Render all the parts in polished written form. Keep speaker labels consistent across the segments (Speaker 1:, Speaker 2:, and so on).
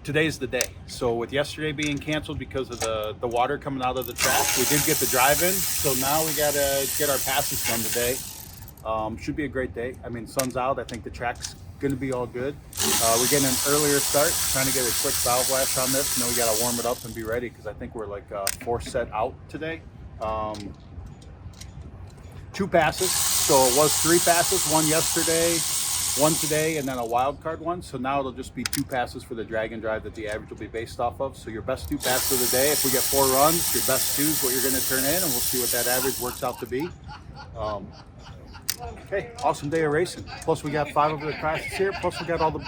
Speaker 1: today's the day. So with yesterday being canceled because of the water coming out of the track, we did get the drive in. So now we gotta get our passes done today. Should be a great day. I mean, sun's out. I think the track's gonna be all good. We're getting an earlier start, trying to get a quick valve lash on this. Now we gotta warm it up and be ready because I think we're like 4 set out today. 2 passes. So it was 3 passes, 1 yesterday, 1 today, and then a wild card one. So now it'll just be 2 passes for the drag and drive that the average will be based off of. So your best 2 passes of the day. If we get 4 runs, your best 2 is what you're going to turn in, and we'll see what that average works out to be. Okay, awesome day of racing. Plus we got 5 of the classes here. Plus we got all the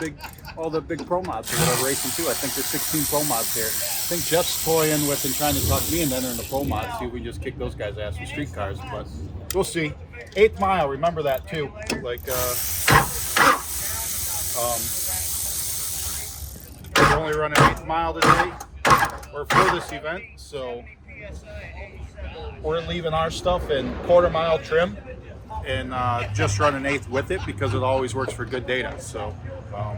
Speaker 1: big pro mods that are racing too. I think there's 16 pro mods here. I think Jeff's toying with and trying to talk me into entering the pro mods. See if we can just kick those guys' ass with street cars, but we'll see. 8th mile, remember that too. Like we're only running 8th mile today or for this event, so we're leaving our stuff in quarter-mile trim and just running 8th with it because it always works for good data. So
Speaker 2: how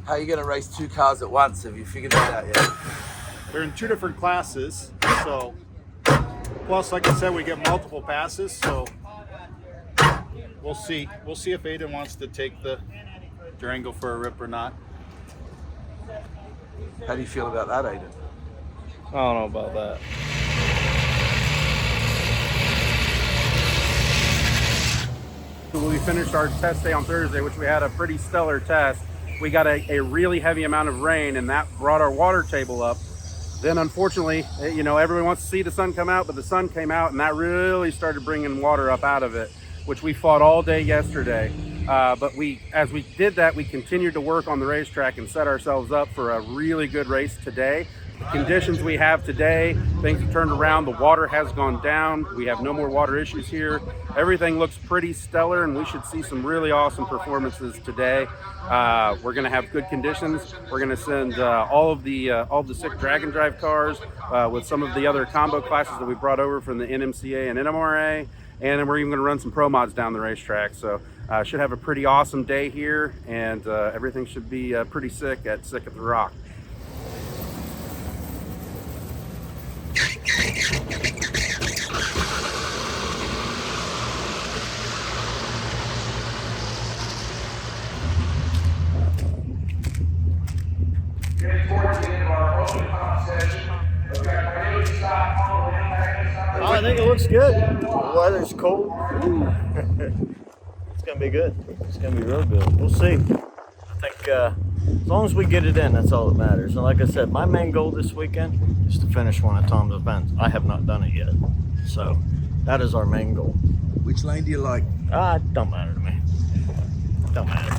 Speaker 2: are you going to race 2 cars at once? Have you figured that out yet?
Speaker 1: they're in 2 different classes, so plus like I said, we get multiple passes, so we'll see if Aiden wants to take the Durango for a rip or not.
Speaker 2: How do you feel about that, Aiden?
Speaker 3: I don't know about that.
Speaker 4: We finished our test day on Thursday, which we had a pretty stellar test. We got a really heavy amount of rain, and that brought our water table up. Then unfortunately, you know, everyone wants to see the sun come out, but the sun came out and that really started bringing water up out of it, which we fought all day yesterday. But as we did that, we continued to work on the racetrack and set ourselves up for a really good race today. The conditions we have today, things have turned around, the water has gone down, we have no more water issues here. Everything looks pretty stellar, and we should see some really awesome performances today. We're going to have good conditions. We're going to send all of the 6 drag and drive cars with some of the other combo classes that we brought over from the NMCA and NMRA, and then we're even going to run some pro mods down the racetrack. So should have a pretty awesome day here, and everything should be pretty sick at the Rock.
Speaker 3: I think it looks good. The weather's cold. It's gonna be good. It's gonna be real good. We'll see. I think as long as we get it in, that's all that matters. And like I said, my main goal this weekend is to finish one of Tom's events. I have not done it yet, so that is our main goal.
Speaker 2: Which lane do you like?
Speaker 3: It don't matter to me. Don't matter.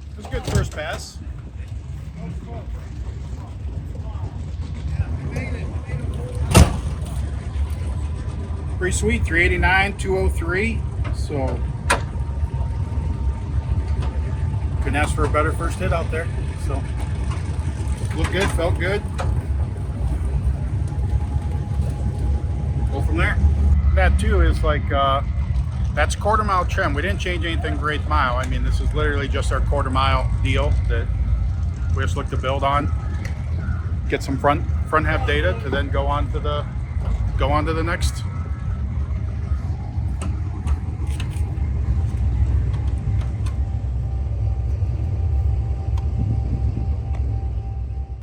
Speaker 1: It was a good first pass. Pretty sweet, 389, 203. So couldn't ask for a better first hit out there. So looked good, felt good. Go from there. That too is like that's quarter mile trim. We didn't change anything for 8th mile. I mean, this is literally just our quarter mile deal that We just look to build on, get some front half data to then go on to the next.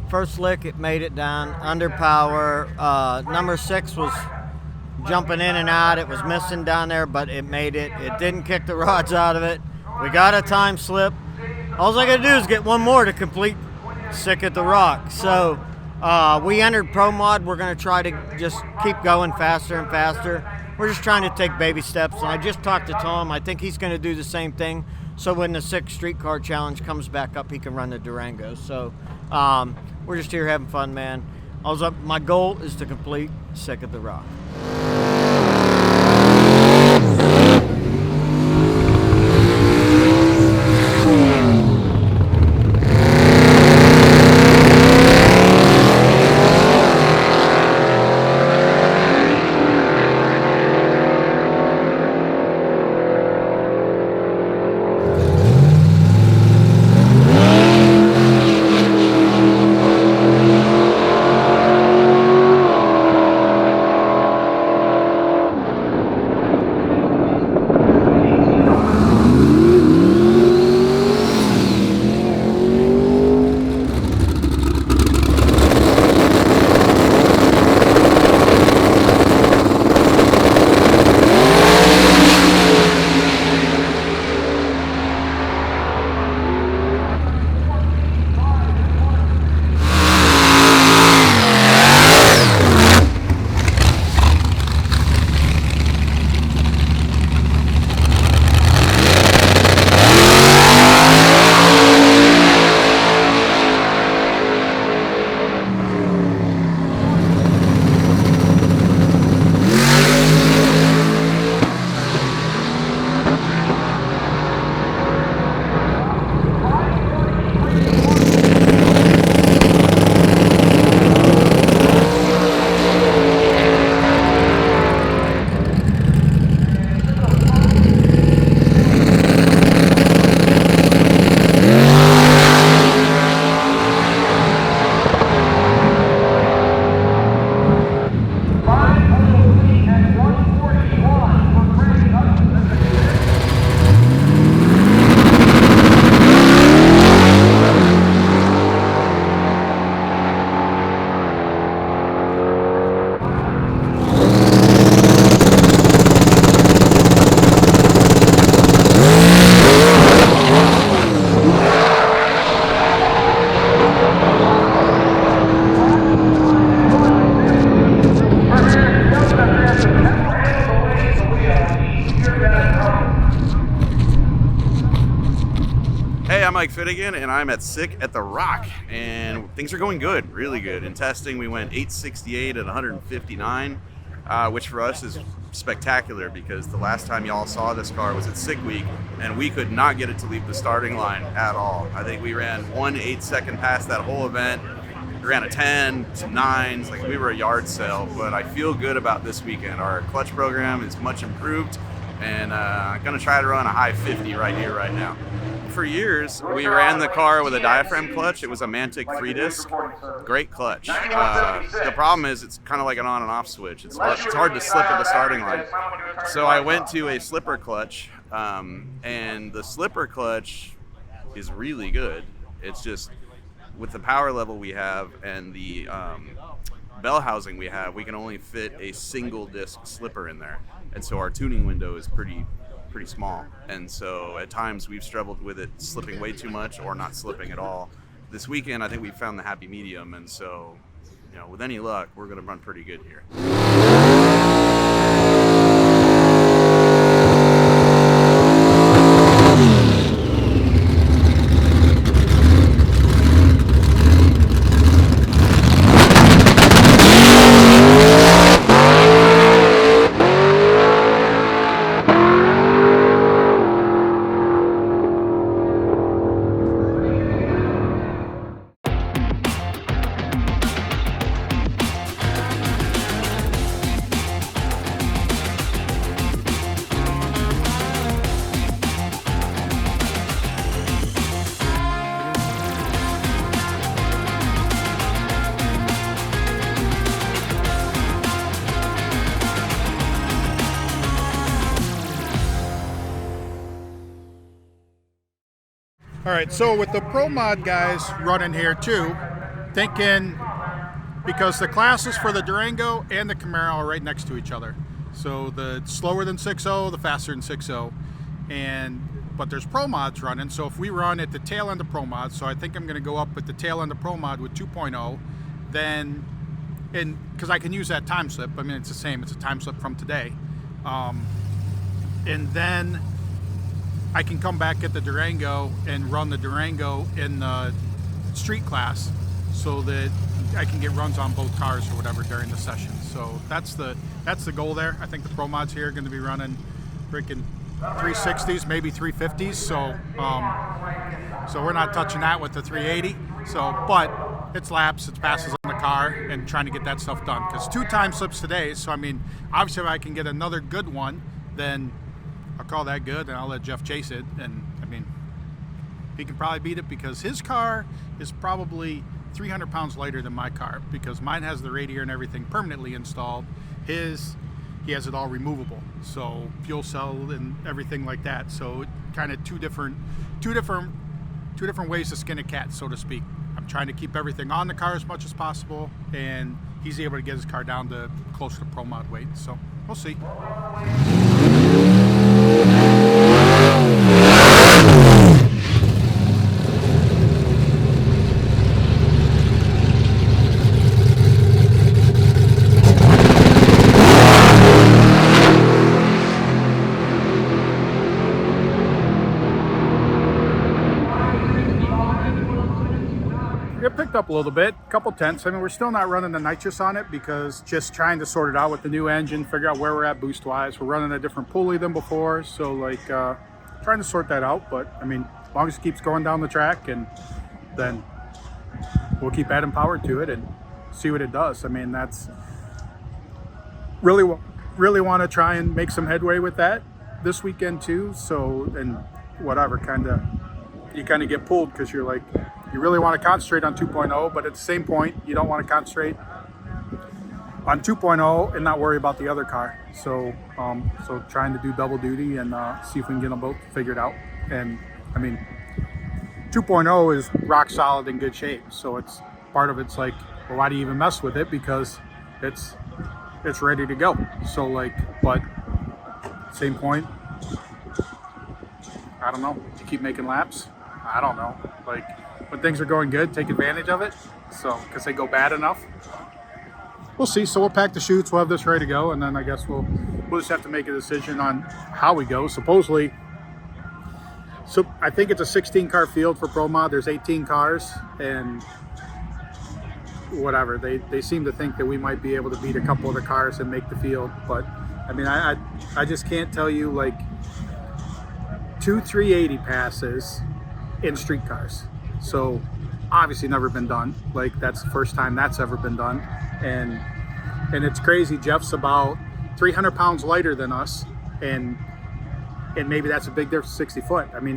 Speaker 3: First lick, it made it down under power. Number 6 was jumping in and out. It was missing down there, but it made it. It didn't kick the rods out of it. We got a time slip. All I got to do is get one more to complete Sick at the Rock. So we entered Pro Mod. We're going to try to just keep going faster and faster. We're just trying to take baby steps. And I just talked to Tom. I think he's going to do the same thing. So when the 6 Streetcar Challenge comes back up, he can run the Durango. So we're just here having fun, man. My goal is to complete Sick at the Rock.
Speaker 5: Finnegan, and I'm at Sick at the Rock, and things are going good, really good. In testing, we went 868 at 159, which for us is spectacular because the last time y'all saw this car was at Sick Week, and we could not get it to leave the starting line at all. I think we ran 1 8-second pass that whole event. We ran a 10, some 9s, like we were a yard sale, but I feel good about this weekend. Our clutch program is much improved, and I'm gonna try to run a high 50 right here, right now. For years, we ran the car with a diaphragm clutch. It was a Mantic 3-disc. Great clutch. The problem is it's kind of like an on and off switch. It's hard to slip at the starting line. So I went to a slipper clutch, and the slipper clutch is really good. It's just with the power level we have and the bell housing we have, we can only fit a single disc slipper in there. And so our tuning window is pretty small, and so at times we've struggled with it slipping way too much or not slipping at all. This weekend I think we found the happy medium, and so with any luck we're going to run pretty good here.
Speaker 1: All right, so with the Pro Mod guys running here too, thinking, because the classes for the Durango and the Camaro are right next to each other. So the slower than 6.0, the faster than 6.0. But there's Pro Mods running, so if we run at the tail end of Pro Mod, so I think I'm gonna go up at the tail end of Pro Mod with 2.0, then, because I can use that time slip, I mean, it's the same, it's a time slip from today. And then I can come back at the Durango and run the Durango in the street class so that I can get runs on both cars or whatever during the session. So that's the goal there. I think the Pro Mods here are going to be running freaking 360s, maybe 350s. So so we're not touching that with the 380. So, but it's laps, it's passes on the car, and trying to get that stuff done. Because 2 time slips today. So I mean, obviously if I can get another good one, then I'll call that good, and I'll let Jeff chase it. And I mean, he can probably beat it because his car is probably 300 pounds lighter than my car, because mine has the radiator and everything permanently installed. He has it all removable, so fuel cell and everything like that. So kind of two different ways to skin a cat, so to speak. I'm trying to keep everything on the car as much as possible, and he's able to get his car down to close to Pro Mod weight. So we'll see. It picked up a little bit, a couple tenths. I mean, we're still not running the nitrous on it because just trying to sort it out with the new engine, figure out where we're at boost wise. We're running a different pulley than before, so like trying to sort that out. But I mean, as long as it keeps going down the track, and then we'll keep adding power to it and see what it does. I mean, that's really want to try and make some headway with that this weekend too. So, and whatever, you kind of get pulled because you're like, you really want to concentrate on 2.0, but at the same point, you don't want to concentrate on 2.0 and not worry about the other car. So, so trying to do double duty and see if we can get them both figured out. And I mean, 2.0 is rock solid in good shape. So it's part of it's like, well, why do you even mess with it? Because it's ready to go. So like, but same point, I don't know. You keep making laps. I don't know. Like, when things are going good, take advantage of it. So, because they go bad enough. We'll see. So we'll pack the chutes. We'll have this ready to go, and then I guess we'll just have to make a decision on how we go. Supposedly, so I think it's a 16-car field for Pro Mod. There's 18 cars, and whatever. They seem to think that we might be able to beat a couple of the cars and make the field. But I mean, I just can't tell you like 2 380 passes in street cars. So obviously never been done. Like that's the first time that's ever been done. And it's crazy. Jeff's about 300 pounds lighter than us, and maybe that's a big difference, 60 foot. I mean,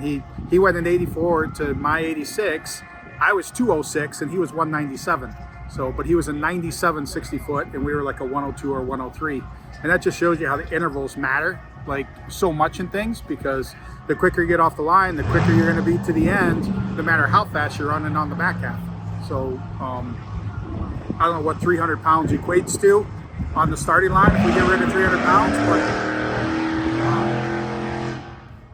Speaker 1: he went in 84 to my 86. I was 206 and he was 197. So, but he was a 97 60 foot and we were like a 102 or 103. And that just shows you how the intervals matter like so much in things, because the quicker you get off the line, the quicker you're going to be to the end, no matter how fast you're running on the back half. So I don't know what 300 pounds equates to on the starting line if we get rid of 300 pounds,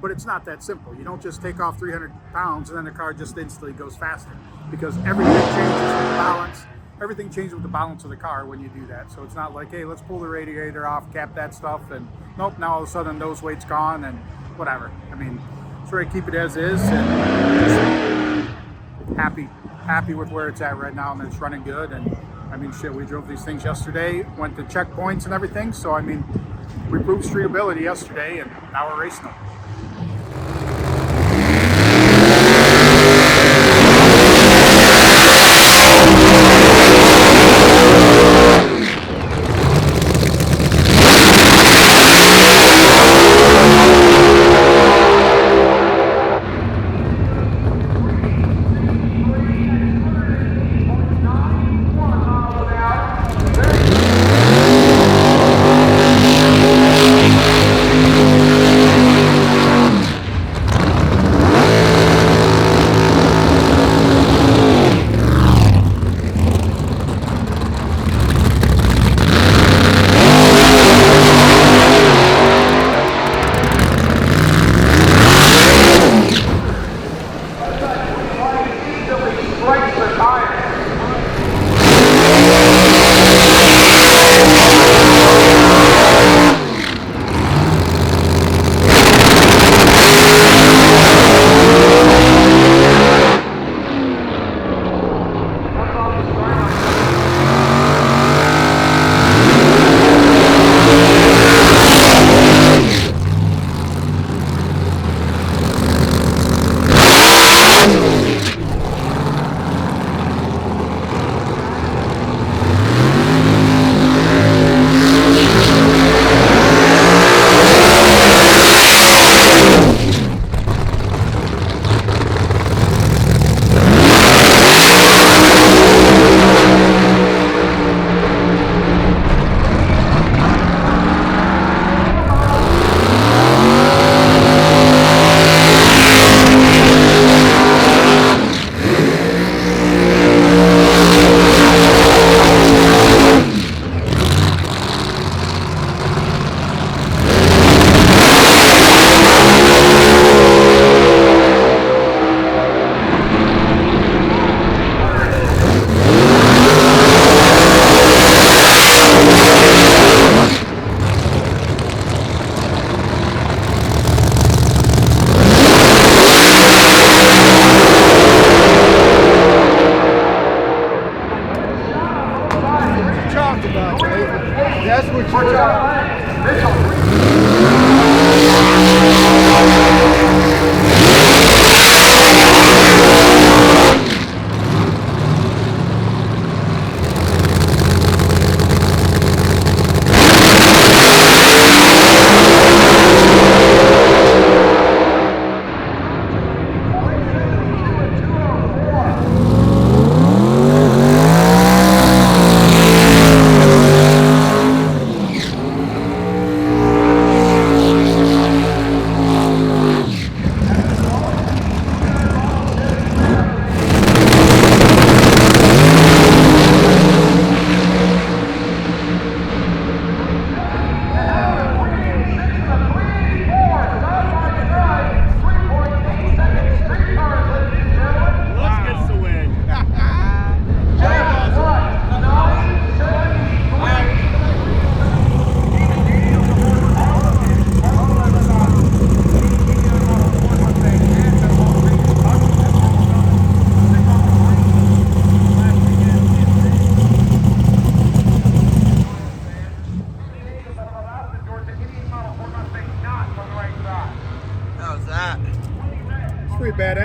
Speaker 1: but it's not that simple. You don't just take off 300 pounds and then the car just instantly goes faster, because everything changes with the balance. Everything changes with the balance of the car when you do that. So it's not like, hey, let's pull the radiator off, cap that stuff, and nope, now all of a sudden nose weight's gone and whatever. I mean, try to keep it as is, and just happy with where it's at right now, and it's running good. And I mean, shit, we drove these things yesterday, went to checkpoints and everything. So I mean, we proved streetability yesterday, and now we're racing them.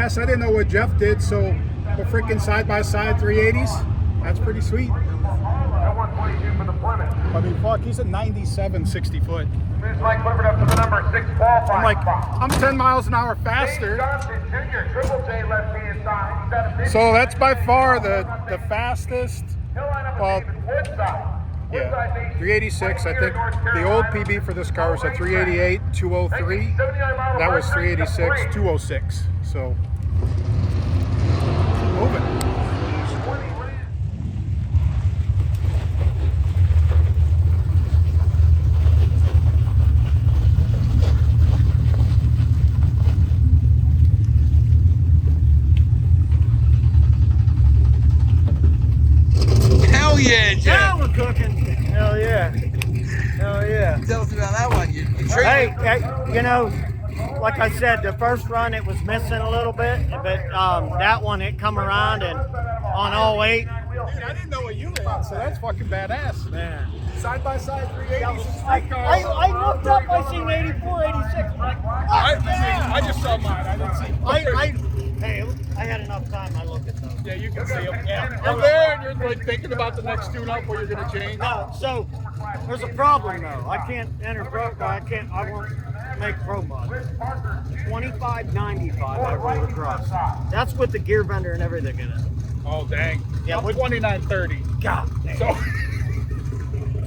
Speaker 6: badass. I didn't know what Jeff did, so the freaking side-by-side 380s, that's pretty sweet. I mean, fuck, he's a 97 60 foot. I'm like, I'm 10 miles an hour faster. So that's by far the fastest. Well, yeah, 386. I think the old PB for this car was a 388 203. That was 386 206. So moving.
Speaker 2: Hell yeah, Jeff.
Speaker 3: Now we're cooking. Hell yeah. Hell yeah.
Speaker 2: Tell us about that one. You
Speaker 3: Hey, you know, like I said, the first run it was missing a little bit, but that one it come around and on 08.
Speaker 6: Dude, I didn't know what you had, so that's fucking badass.
Speaker 3: Man.
Speaker 6: Side by side 380s.
Speaker 3: I looked up, I seen 84, 86. I'm like, what?
Speaker 6: I just saw mine. I didn't see.
Speaker 3: Hey, I had enough time. I looked at those.
Speaker 6: Yeah, you can see them.
Speaker 3: Yeah.
Speaker 6: You're there and you're like thinking about the next tune-up where you're gonna change.
Speaker 3: No, so there's a problem though. I can't enter pro. I won't make pro mod. 25.95 I rode across. That's with the gear vendor and everything in it.
Speaker 6: Oh dang.
Speaker 3: Yeah,
Speaker 6: I'm 29.30.
Speaker 3: God damn.
Speaker 6: So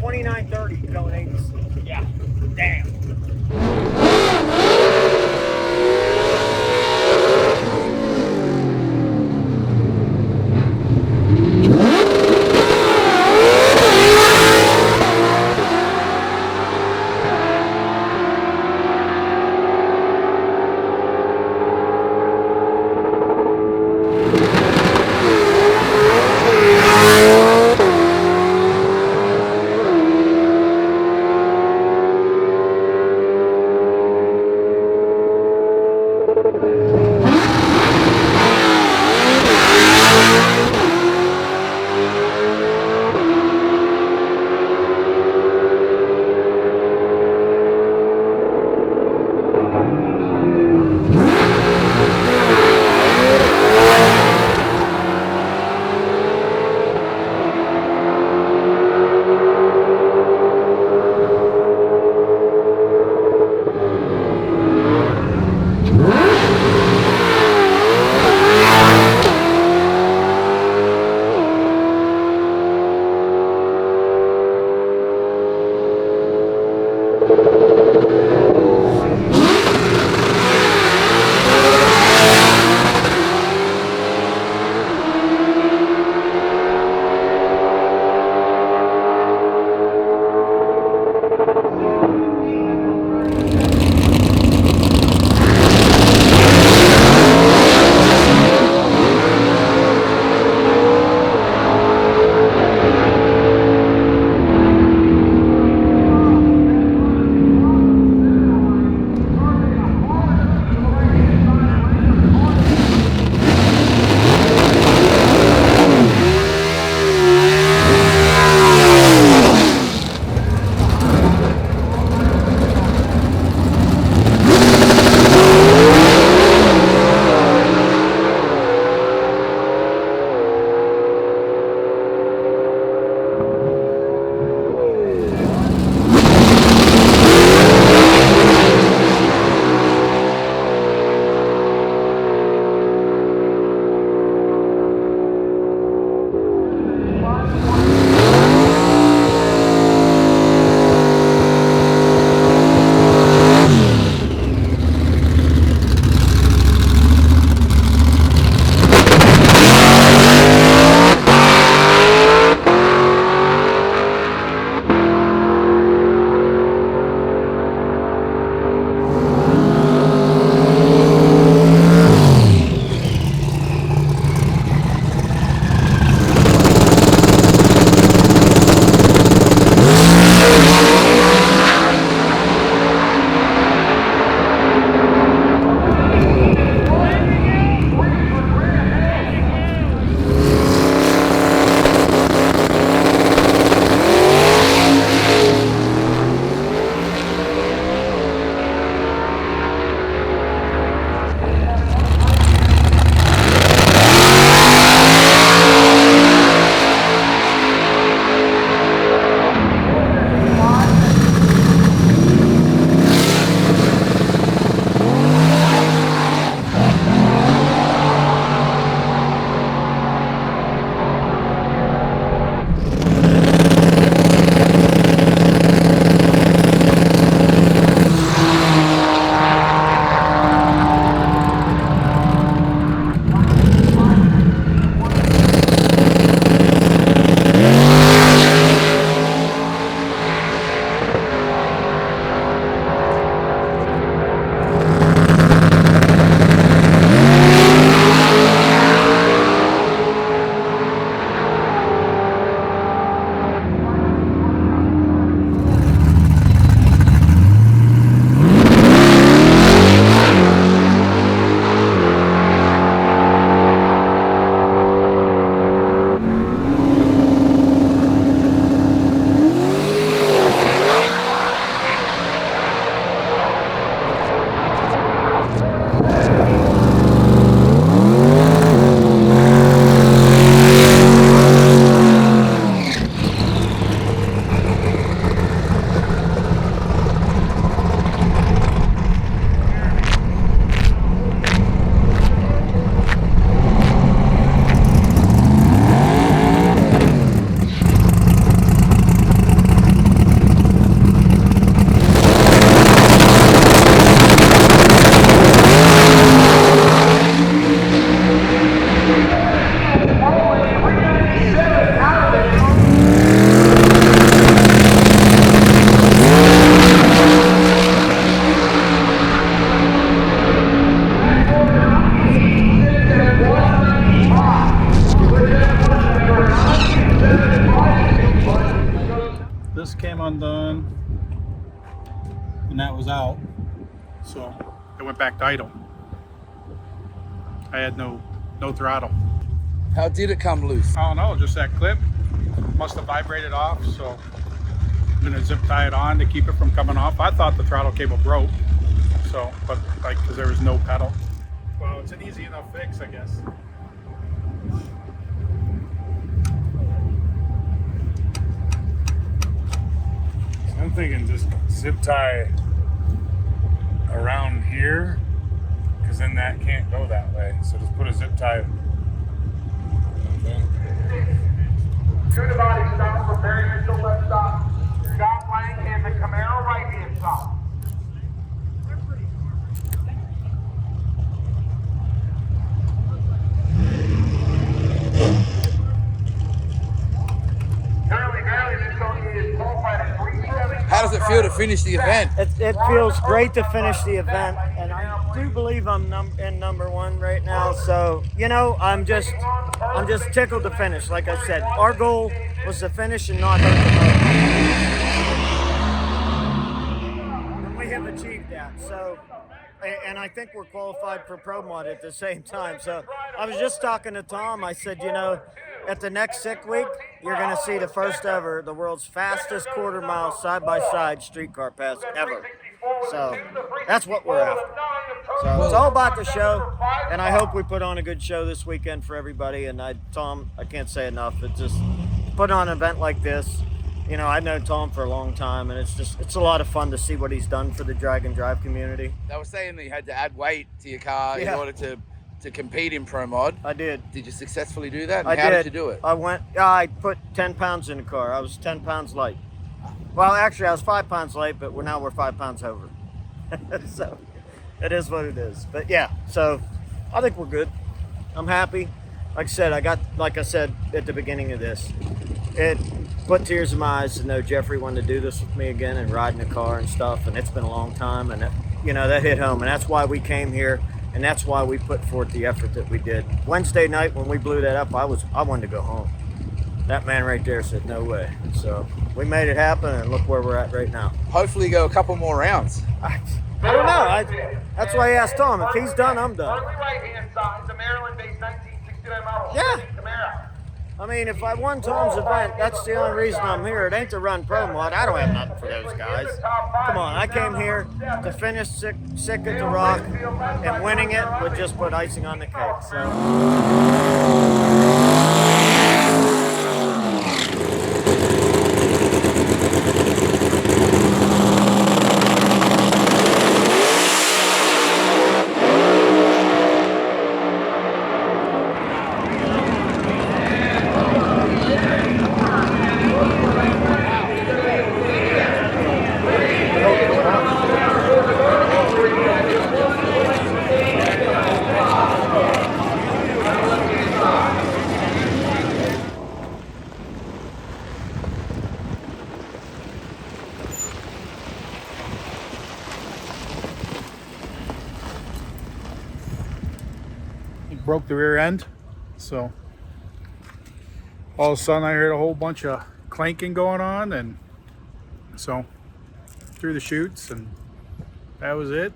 Speaker 3: 29.30 going 86. Yeah. Damn.
Speaker 1: this came undone, and that was out.
Speaker 4: So it went back to idle. I had no throttle.
Speaker 2: How did it come loose?
Speaker 4: I don't know, just that clip must have vibrated off, so I'm gonna zip tie it on to keep it from coming off. I thought the throttle cable broke, so, but like, because there was no pedal. Well, it's an easy enough fix, I guess.
Speaker 7: I'm thinking just zip tie around here, because then that can't go that way. So just put a zip tie.
Speaker 8: To the body stop, prepare your left stop. Stop lane and the Camaro right hand stop.
Speaker 2: How does it feel to finish the event?
Speaker 3: It feels great to finish the event, and I do believe I'm in number one right now. So you know, I'm just tickled to finish. Like I said, our goal was to finish and not hurt the motor. And we have achieved that. So, and I think we're qualified for Pro Mod at the same time. So I was just talking to Tom. I said, you know, at the next SICK week, you're going to see the first ever, the world's fastest quarter-mile side-by-side streetcar pass ever. So that's what we're after. So it's all about the show, and I hope we put on a good show this weekend for everybody. And Tom, I can't say enough. It's just put on an event like this. You know, I've known Tom for a long time, and it's a lot of fun to see what he's done for the drag and drive community.
Speaker 2: They were saying that you had to add weight to your car in
Speaker 3: Yeah.
Speaker 2: order to compete in Pro Mod.
Speaker 3: I did.
Speaker 2: Did you successfully do that? And
Speaker 3: I
Speaker 2: how
Speaker 3: did.
Speaker 2: did you do it?
Speaker 3: I put 10 pounds in the car. I was 10 pounds light. Well, actually, I was 5 pounds light, but now we're 5 pounds over. So it is what it is. But yeah, so I think we're good. I'm happy. Like I said at the beginning of this, it put tears in my eyes to know Jeffrey wanted to do this with me again and ride in the car and stuff. And it's been a long time, and that hit home. And that's why we came here. And that's why we put forth the effort that we did. Wednesday night when we blew that up, I wanted to go home. That man right there said, no way. So we made it happen, and look where we're at right now.
Speaker 2: Hopefully go a couple more rounds.
Speaker 3: I don't know. That's why I asked Tom. If he's done, I'm done.
Speaker 8: Right hand side, the Maryland-based 1969 model.
Speaker 3: Yeah.
Speaker 8: Camaro.
Speaker 3: I mean, if I won Tom's event, that's the only reason I'm here. It ain't to run Pro Mod. I don't have nothing for those guys. Come on, I came here to finish sick at the Rock, and winning it would just put icing on the cake. So.
Speaker 4: Broke the rear end, so all of a sudden I heard a whole bunch of clanking going on, and so through the chutes, and that was it.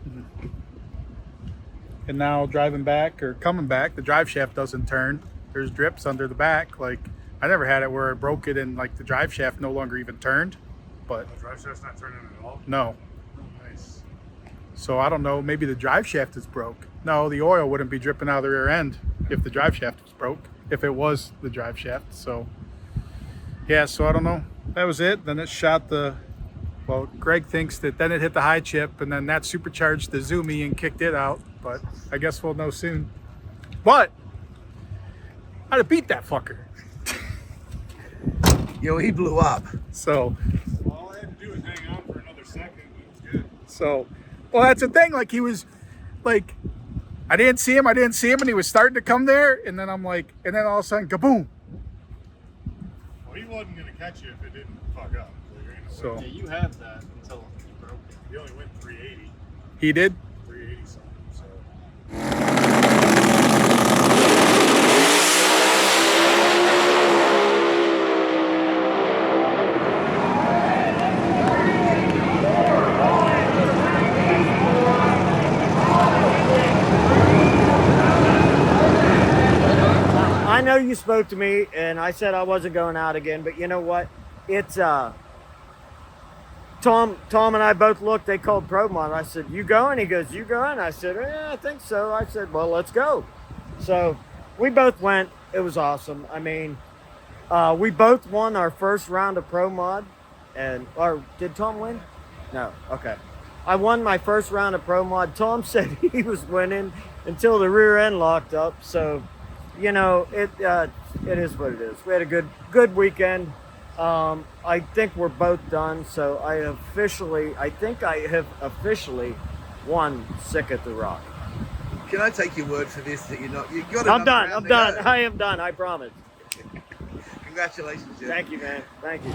Speaker 4: And now driving back or coming back, the drive shaft doesn't turn. There's drips under the back. Like, I never had it where I broke it and like the drive shaft no longer even turned, but
Speaker 7: The drive shaft's not turning at all?
Speaker 4: no.
Speaker 7: Nice.
Speaker 4: So I don't know, maybe the drive shaft is broke. No, the oil wouldn't be dripping out of the rear end if the drive shaft was broke, if it was the drive shaft. So yeah, so I don't know. That was it. Then it shot well, Greg thinks that then it hit the high chip, and then that supercharged the Zoomy and kicked it out. But I guess we'll know soon. But I'd have beat that fucker.
Speaker 2: Yo, he blew up.
Speaker 4: So
Speaker 7: All I had to do was hang on for another second. It was good.
Speaker 4: So, well, that's the thing. Like, he was like, I didn't see him, and he was starting to come there, and then I'm like, and then all of a sudden, kaboom.
Speaker 7: Well, he wasn't going to catch you if it didn't fuck up. So you're in the way.
Speaker 4: So
Speaker 7: Yeah, you had that until you broke it. You only went 380.
Speaker 4: he did.
Speaker 7: 380 something. So.
Speaker 3: spoke to me, and I said I wasn't going out again. But you know what? It's Tom and I both looked. They called ProMod. I said, "You going?" He goes, "You going?" I said, "Yeah, I think so." I said, "Well, let's go." So we both went. It was awesome. I mean, we both won our first round of ProMod, or did Tom win? No. Okay. I won my first round of ProMod. Tom said he was winning until the rear end locked up. So, you know, it is what it is. We had a good weekend. I think we're both done. So I think I have officially won Sick at the Rock.
Speaker 2: Can I take your word for this that you're not? You've got.
Speaker 3: I'm done. I'm done. I am done. I promise.
Speaker 2: Congratulations, Jeff.
Speaker 3: Thank you, man. Thank you.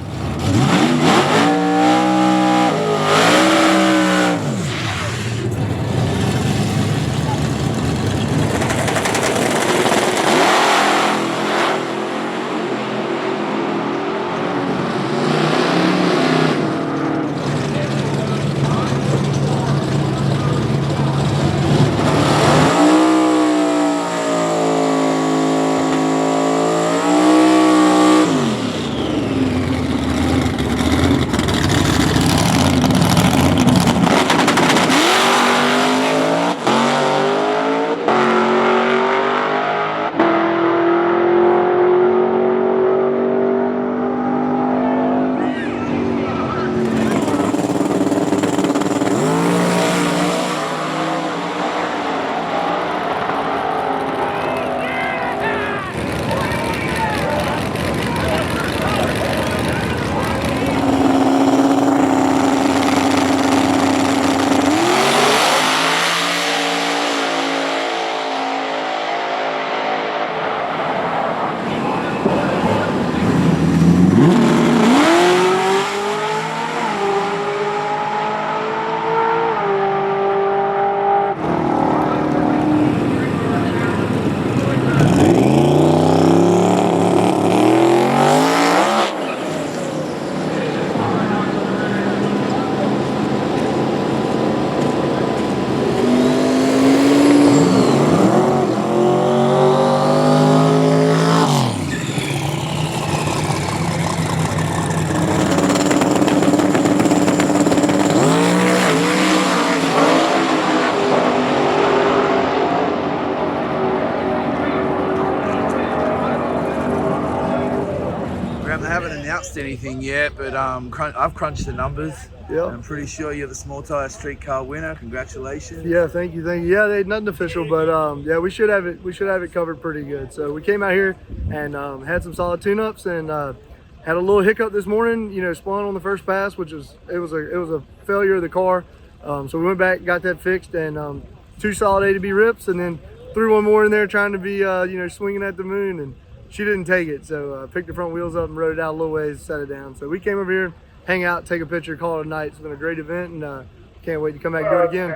Speaker 2: Anything yet, but I've crunched the numbers.
Speaker 9: Yeah.
Speaker 2: I'm pretty sure you're the small tire street car winner. Congratulations.
Speaker 9: Yeah, thank you. Yeah, they nothing official, but yeah, we should have it. We should have it covered pretty good. So we came out here and had some solid tune-ups and had a little hiccup this morning. You know, spun on the first pass, which was it was a failure of the car. So we went back, got that fixed, and 2 solid A to B rips, and then threw one more in there trying to be you know, swinging at the moon, and she didn't take it. So picked the front wheels up and rode it out a little ways, set it down. So we came over here, hang out, take a picture, call it a night. It's been a great event, and can't wait to come back and do it again.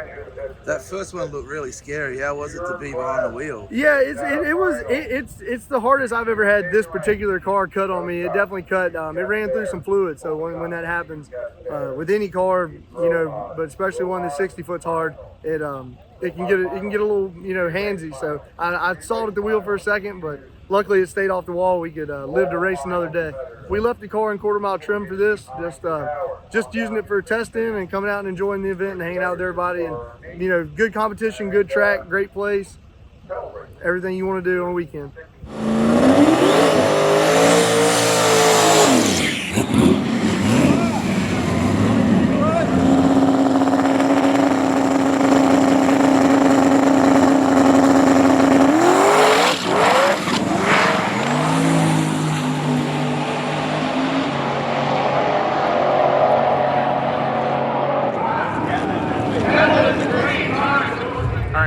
Speaker 2: That first one looked really scary. How was it to be behind the wheel?
Speaker 9: Yeah, it's the hardest I've ever had this particular car cut on me. It definitely cut. It ran through some fluid, so when that happens with any car, you know, but especially one that's 60 foot's hard, it can get a little, you know, handsy. So I saw it at the wheel for a second, but luckily it stayed off the wall. We could live to race another day. We left the car in quarter-mile trim for this, just using it for testing and coming out and enjoying the event and hanging out with everybody. And, you know, good competition, good track, great place, everything you want to do on a weekend.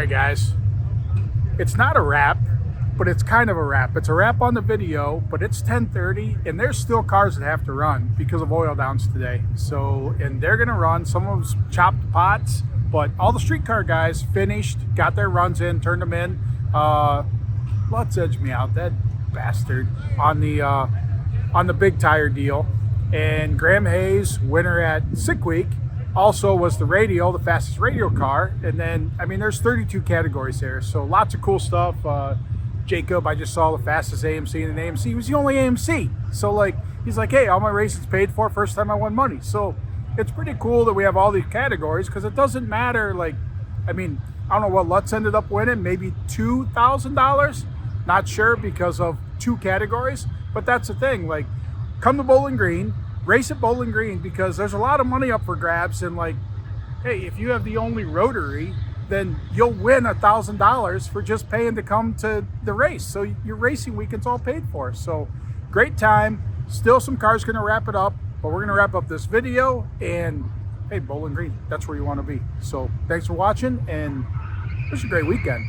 Speaker 6: Guys, it's not a wrap, but it's kind of a wrap. It's a wrap on the video, but it's 10:30 and there's still cars that have to run because of oil downs today. So, and they're gonna run. Some of them's chopped pots, but all the streetcar guys finished, got their runs in, turned them in. Lutz edged me out, that bastard, on the big tire deal. And Graham Hayes, winner at Sick Week, also was the radial, the fastest radial car. And then, I mean, there's 32 categories there, so lots of cool stuff. Jacob, I just saw the fastest AMC in an AMC. He was the only AMC. So like, he's like, hey, all my races paid for, first time I won money. So it's pretty cool that we have all these categories, because it doesn't matter. Like, I mean, I don't know what Lutz ended up winning, maybe $2,000. Not sure, because of 2 categories. But that's the thing, like, come to Bowling Green, race at Bowling Green, because there's a lot of money up for grabs. And like, hey, if you have the only rotary, then you'll win $1,000 for just paying to come to the race. So your racing weekend's all paid for. So great time. Still some cars gonna wrap it up, but we're gonna wrap up this video. And hey, Bowling Green, that's where you wanna be. So thanks for watching, and it was a great weekend.